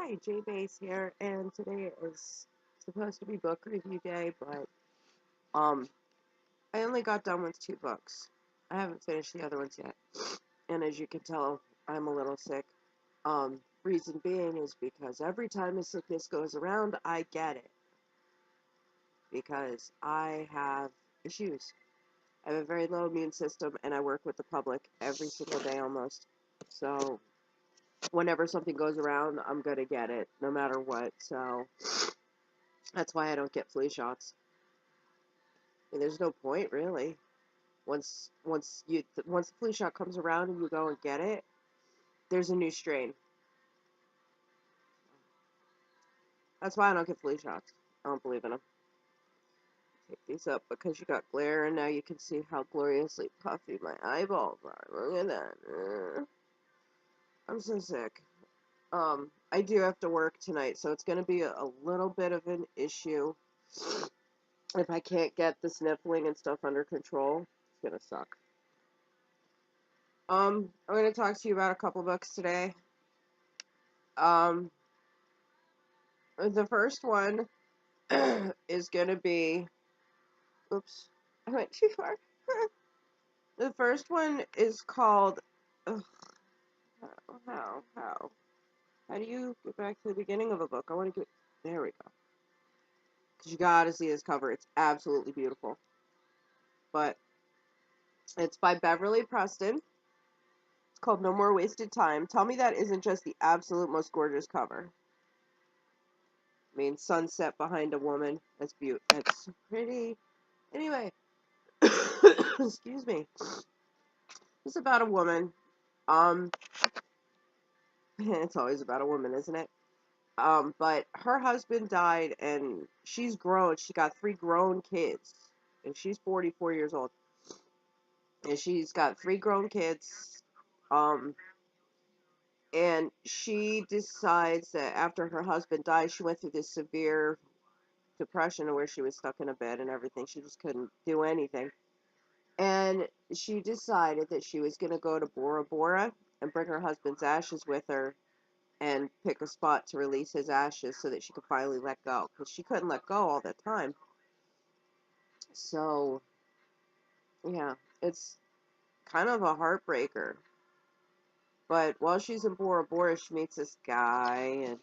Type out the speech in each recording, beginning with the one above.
Hi, J Base here, and today is supposed to be book review day, but um, I only got done with 2 books. I haven't finished the other ones yet, and as you can tell, I'm a little sick. Reason being is because every time a sickness goes around, I get it because I have issues. I have a very low immune system, and I work with the public every single day almost. So whenever something goes around, I'm gonna get it, no matter what. So that's why I don't get flu shots. I mean, there's no point really. Once the flu shot comes around and you go and get it, there's a new strain. That's why I don't get flu shots. I don't believe in them. Take these up because you got glare, and now you can see how gloriously puffy my eyeballs are. Look at that. I'm so sick. I do have to work tonight, so it's going to be a little bit of an issue. If I can't get the sniffling and stuff under control, it's going to suck. I'm going to talk to you about a couple books today. Um, the first one is going to be, oops, I went too far. The first one is called, ugh, how do you get back to the beginning of a book? I want to get, there we go. Because you got to see this cover. It's absolutely beautiful. But it's by Beverly Preston. It's called No More Wasted Time. Tell me that isn't just the absolute most gorgeous cover. I mean, sunset behind a woman. That's beautiful. That's so pretty. Anyway, excuse me. It's about a woman. Um, it's always about a woman, isn't it? But her husband died, and she's grown. She got 3 grown kids, and she's 44 years old, and she's got 3 grown kids. Um, and she decides that after her husband died, she went through this severe depression where she was stuck in a bed and everything. She just couldn't do anything. And she decided that she was going to go to Bora Bora and bring her husband's ashes with her and pick a spot to release his ashes so that she could finally let go. Because she couldn't let go all the time. So, yeah, it's kind of a heartbreaker. But while she's in Bora Bora, she meets this guy, and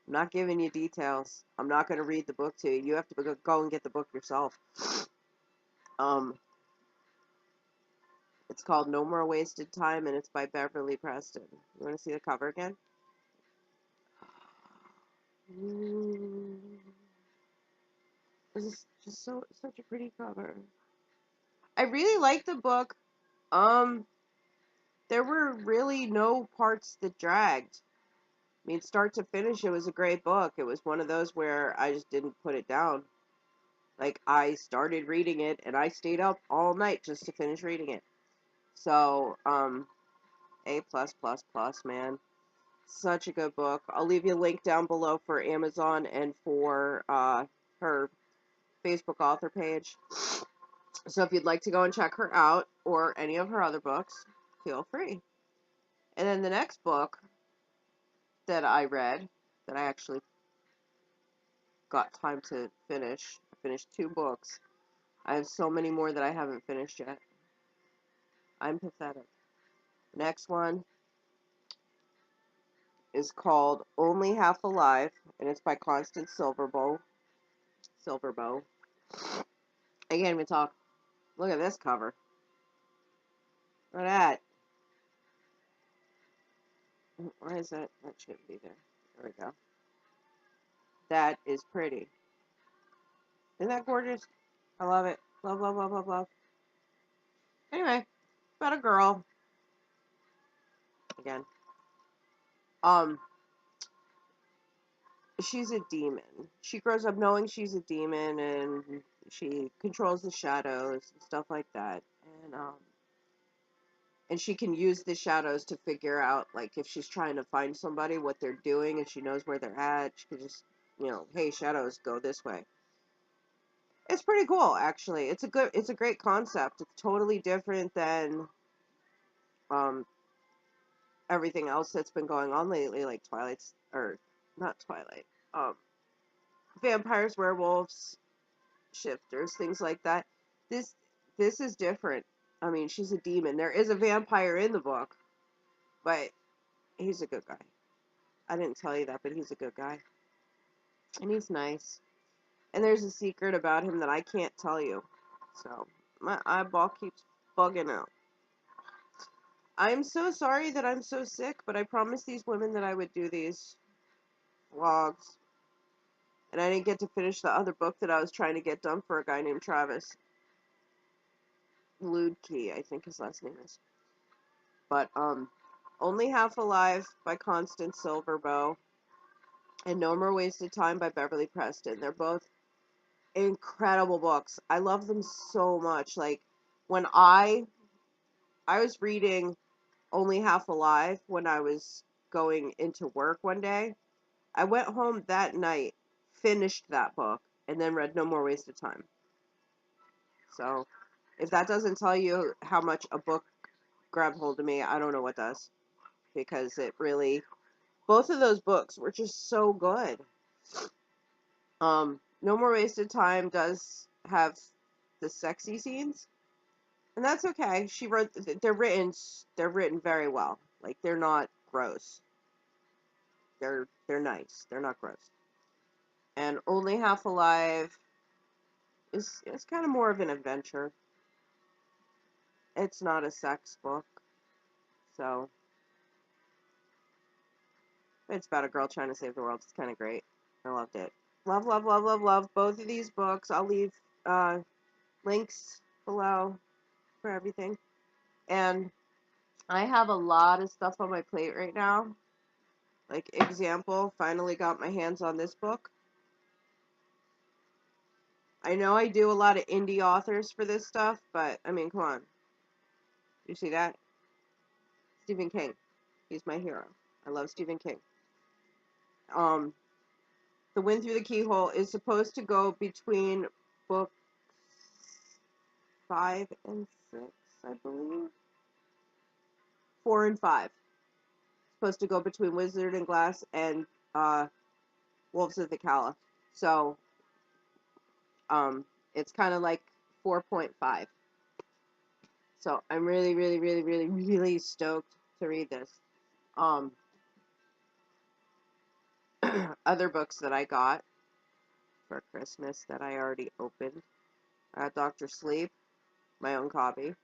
I'm not giving you details. I'm not going to read the book to you. You have to go and get the book yourself. Um, it's called No More Wasted Time, and it's by Beverly Preston. You want to see the cover again? This is just such a pretty cover. I really like the book. Um, there were really no parts that dragged. I mean, start to finish, it was a great book. It was one of those where I just didn't put it down. Like, I started reading it, and I stayed up all night just to finish reading it. So, A+++, man. Such a good book. I'll leave you a link down below for Amazon and for her Facebook author page. So if you'd like to go and check her out or any of her other books, feel free. And then the next book that I read, that I actually got time to finish, I finished 2 books. I have so many more that I haven't finished yet. I'm pathetic. Next one is called Only Half Alive, and it's by Constance Silverbow. I can't even talk. Look at this cover. Look at that. Why is that? That shouldn't be there. There we go. That is pretty. Isn't that gorgeous? I love it. Love, love, love, love, love. Anyway, about a girl. Again. Um, she's a demon. She grows up knowing she's a demon, and she controls the shadows and stuff like that. And she can use the shadows to figure out, like, if she's trying to find somebody, what they're doing, and she knows where they're at. She can just, hey, shadows, go this way. It's pretty cool, actually. It's a great concept. It's totally different than, um, everything else that's been going on lately, like Twilight's, or not Twilight, vampires, werewolves, shifters, things like that. This this is different. I mean, she's a demon. There is a vampire in the book, but he's a good guy. I didn't tell you that, but he's a good guy. And he's nice. And there's a secret about him that I can't tell you. So, my eyeball keeps bugging out. I'm so sorry that I'm so sick, but I promised these women that I would do these vlogs. And I didn't get to finish the other book that I was trying to get done for a guy named Travis. Ludke, I think his last name is. But, Only Half Alive by Constance Silverbow and No More Wasted Time by Beverly Preston. They're both incredible books. I love them so much. Like, when I was reading Only Half Alive when I was going into work one day, I went home that night, finished that book, and then read No More Wasted Time. So, if that doesn't tell you how much a book grabbed hold of me, I don't know what does. Because it really, both of those books were just so good. No More Wasted Time does have the sexy scenes, and that's okay. They're written very well. Like, they're not gross. They're nice. They're not gross. And Only Half Alive is kind of more of an adventure. It's not a sex book, so it's about a girl trying to save the world. It's kind of great. I loved it. Love, love, love, love, love both of these books. I'll leave links below for everything. And I have a lot of stuff on my plate right now. Like, example, finally got my hands on this book. I know I do a lot of indie authors for this stuff, but, I mean, come on. You see that? Stephen King. He's my hero. I love Stephen King. The Wind Through the Keyhole is supposed to go between books 5 and 6, I believe. 4 and 5. It's supposed to go between Wizard and Glass and Wolves of the Calla. So, it's kind of like 4.5. So, I'm really, really, really, really, really stoked to read this. Other books that I got for Christmas that I already opened. I got Dr. Sleep, my own copy.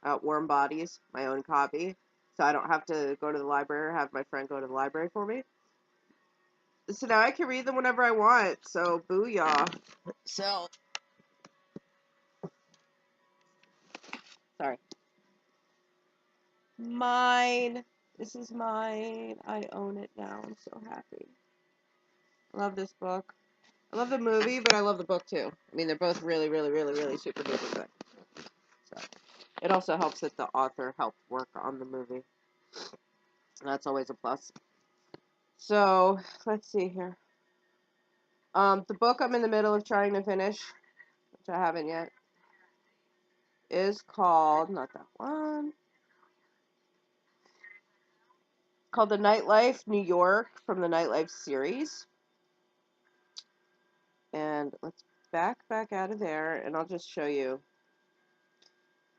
I got Warm Bodies, my own copy. So I don't have to go to the library or have my friend go to the library for me. So now I can read them whenever I want. So, booyah. So, sorry. Mine. This is mine. I own it now. I'm so happy. I love this book. I love the movie, but I love the book too. I mean, they're both really, really, really, really super duper good. So, it also helps that the author helped work on the movie. That's always a plus. So, let's see here. The book I'm in the middle of trying to finish, which I haven't yet, is called, not that one, called The Nightlife New York from the Nightlife series. And let's back out of there, and I'll just show you.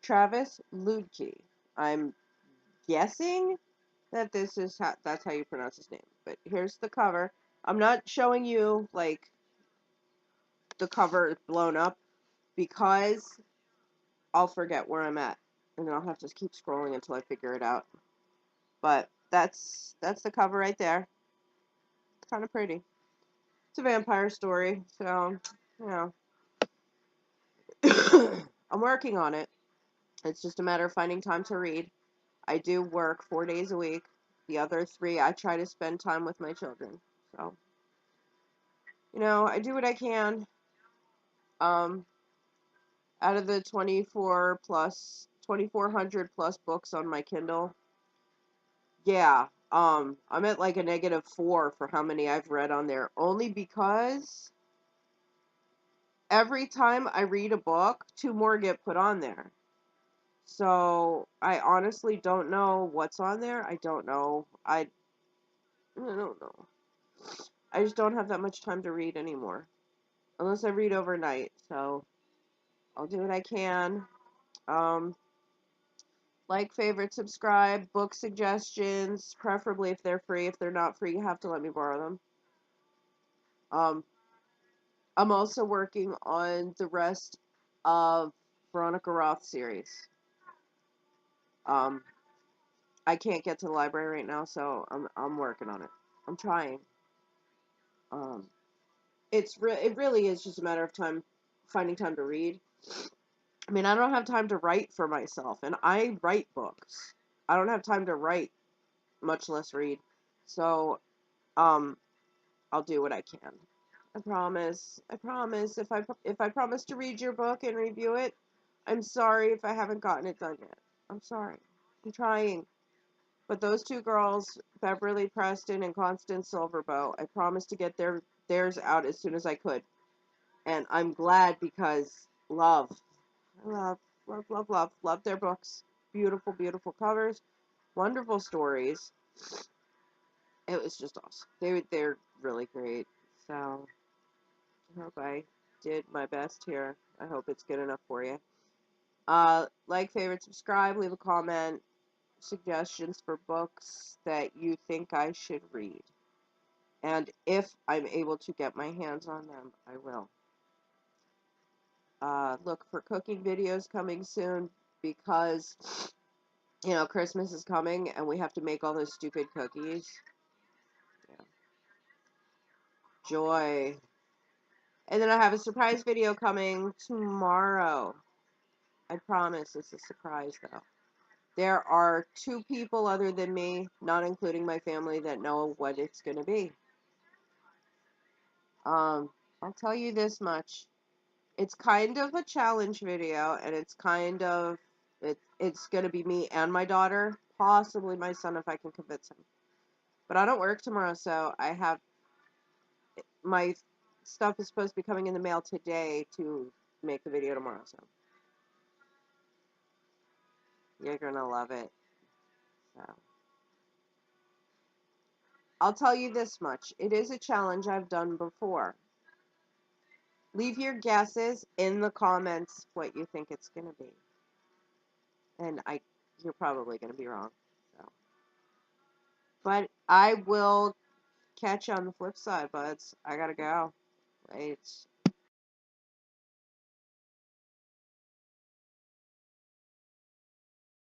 Travis Ludke. I'm guessing that that's how you pronounce his name. But here's the cover. I'm not showing you, like, the cover is blown up, because I'll forget where I'm at. And then I'll have to keep scrolling until I figure it out. But that's the cover right there. It's kind of pretty. It's a vampire story, so, you know. I'm working on it. It's just a matter of finding time to read. I do work 4 days a week. The other 3, I try to spend time with my children. So, you know, I do what I can. Out of the 2,400 plus books on my Kindle, yeah, I'm at like a -4 for how many I've read on there. Only because every time I read a book, 2 more get put on there. So I honestly don't know what's on there. I don't know. I don't know. I just don't have that much time to read anymore. Unless I read overnight. So I'll do what I can. Um, like, favorite, subscribe, book suggestions, preferably if they're free. If they're not free, you have to let me borrow them. I'm also working on the rest of Veronica Roth series. Um, I can't get to the library right now, so I'm working on it. I'm trying. Um, it really is just a matter of time, finding time to read. I mean, I don't have time to write for myself, and I write books. I don't have time to write, much less read. So, um, I'll do what I can. I promise. I promise. If I promise to read your book and review it, I'm sorry if I haven't gotten it done yet. I'm sorry. I'm trying. But those two girls, Beverly Preston and Constance Silverbow, I promised to get theirs out as soon as I could. And I'm glad because I love their books. Beautiful, beautiful covers, wonderful stories. It was just awesome. They're really great. So I hope I did my best here. I hope it's good enough for you. Like, favorite, subscribe, leave a comment, suggestions for books that you think I should read. And if I'm able to get my hands on them, I will. Look for cooking videos coming soon because, Christmas is coming and we have to make all those stupid cookies. Yeah. Joy. And then I have a surprise video coming tomorrow. I promise it's a surprise, though. There are 2 people other than me, not including my family, that know what it's going to be. I'll tell you this much. It's kind of a challenge video, and it's going to be me and my daughter, possibly my son if I can convince him. But I don't work tomorrow, so my stuff is supposed to be coming in the mail today to make the video tomorrow, so you're going to love it. So I'll tell you this much. It is a challenge I've done before. Leave your guesses in the comments what you think it's going to be. And you're probably going to be wrong. So. But I will catch you on the flip side, buds. I got to go. It's